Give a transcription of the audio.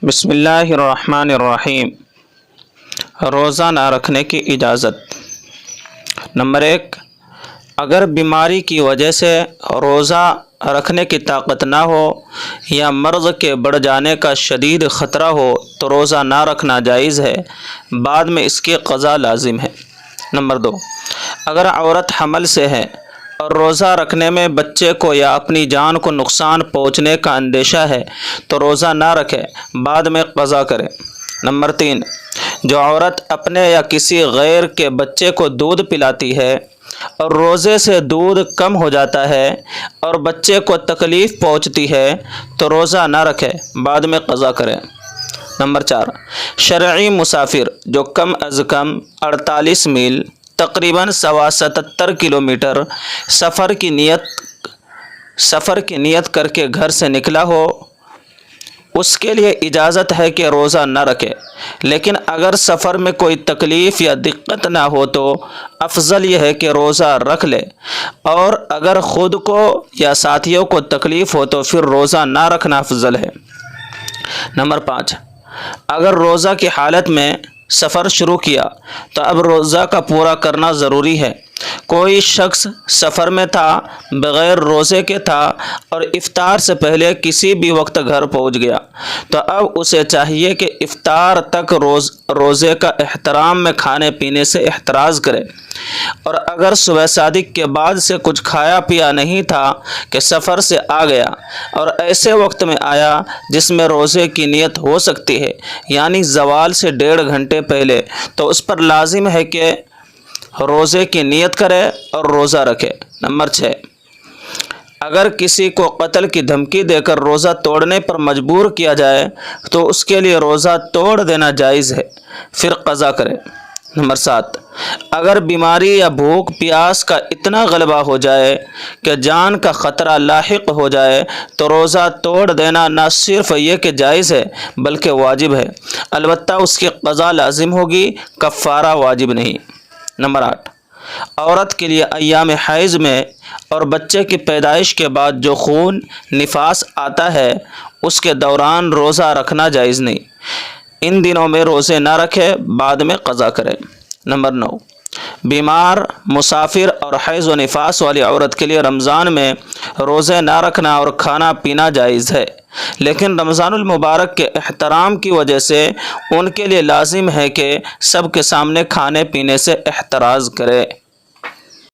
بسم اللہ الرحمن الرحیم۔ روزہ نہ رکھنے کی اجازت۔ نمبر 1، اگر بیماری کی وجہ سے روزہ رکھنے کی طاقت نہ ہو یا مرض کے بڑھ جانے کا شدید خطرہ ہو تو روزہ نہ رکھنا جائز ہے، بعد میں اس کی قضا لازم ہے۔ نمبر 2، اگر عورت حمل سے ہے اور روزہ رکھنے میں بچے کو یا اپنی جان کو نقصان پہنچنے کا اندیشہ ہے تو روزہ نہ رکھے، بعد میں قضا کرے۔ نمبر 3، جو عورت اپنے یا کسی غیر کے بچے کو دودھ پلاتی ہے اور روزے سے دودھ کم ہو جاتا ہے اور بچے کو تکلیف پہنچتی ہے تو روزہ نہ رکھے، بعد میں قضا کرے۔ نمبر 4، شرعی مسافر جو کم از کم 48 میل تقریباً 77 کلومیٹر سفر کی نیت کر کے گھر سے نکلا ہو، اس کے لیے اجازت ہے کہ روزہ نہ رکھے، لیکن اگر سفر میں کوئی تکلیف یا دقت نہ ہو تو افضل یہ ہے کہ روزہ رکھ لے، اور اگر خود کو یا ساتھیوں کو تکلیف ہو تو پھر روزہ نہ رکھنا افضل ہے۔ نمبر 5، اگر روزہ کی حالت میں سفر شروع کیا تو اب روزہ کا پورا کرنا ضروری ہے۔ کوئی شخص سفر میں تھا، بغیر روزے کے تھا اور افطار سے پہلے کسی بھی وقت گھر پہنچ گیا تو اب اسے چاہیے کہ افطار تک روزے کا احترام میں کھانے پینے سے احتراز کرے، اور اگر صبح صادق کے بعد سے کچھ کھایا پیا نہیں تھا کہ سفر سے آ گیا اور ایسے وقت میں آیا جس میں روزے کی نیت ہو سکتی ہے، یعنی زوال سے 1.5 گھنٹے پہلے، تو اس پر لازم ہے کہ روزے کی نیت کرے اور روزہ رکھے۔ نمبر 6، اگر کسی کو قتل کی دھمکی دے کر روزہ توڑنے پر مجبور کیا جائے تو اس کے لیے روزہ توڑ دینا جائز ہے، پھر قضا کرے۔ نمبر 7، اگر بیماری یا بھوک پیاس کا اتنا غلبہ ہو جائے کہ جان کا خطرہ لاحق ہو جائے تو روزہ توڑ دینا نہ صرف یہ کہ جائز ہے بلکہ واجب ہے، البتہ اس کی قضا لازم ہوگی، کفارہ واجب نہیں۔ نمبر 8، عورت کے لیے ایام حیض میں اور بچے کی پیدائش کے بعد جو خون نفاس آتا ہے اس کے دوران روزہ رکھنا جائز نہیں، ان دنوں میں روزے نہ رکھے، بعد میں قضا کرے۔ نمبر 9، بیمار، مسافر اور حیض و نفاس والی عورت کے لیے رمضان میں روزے نہ رکھنا اور کھانا پینا جائز ہے، لیکن رمضان المبارک کے احترام کی وجہ سے ان کے لیے لازم ہے کہ سب کے سامنے کھانے پینے سے احتراز کرے۔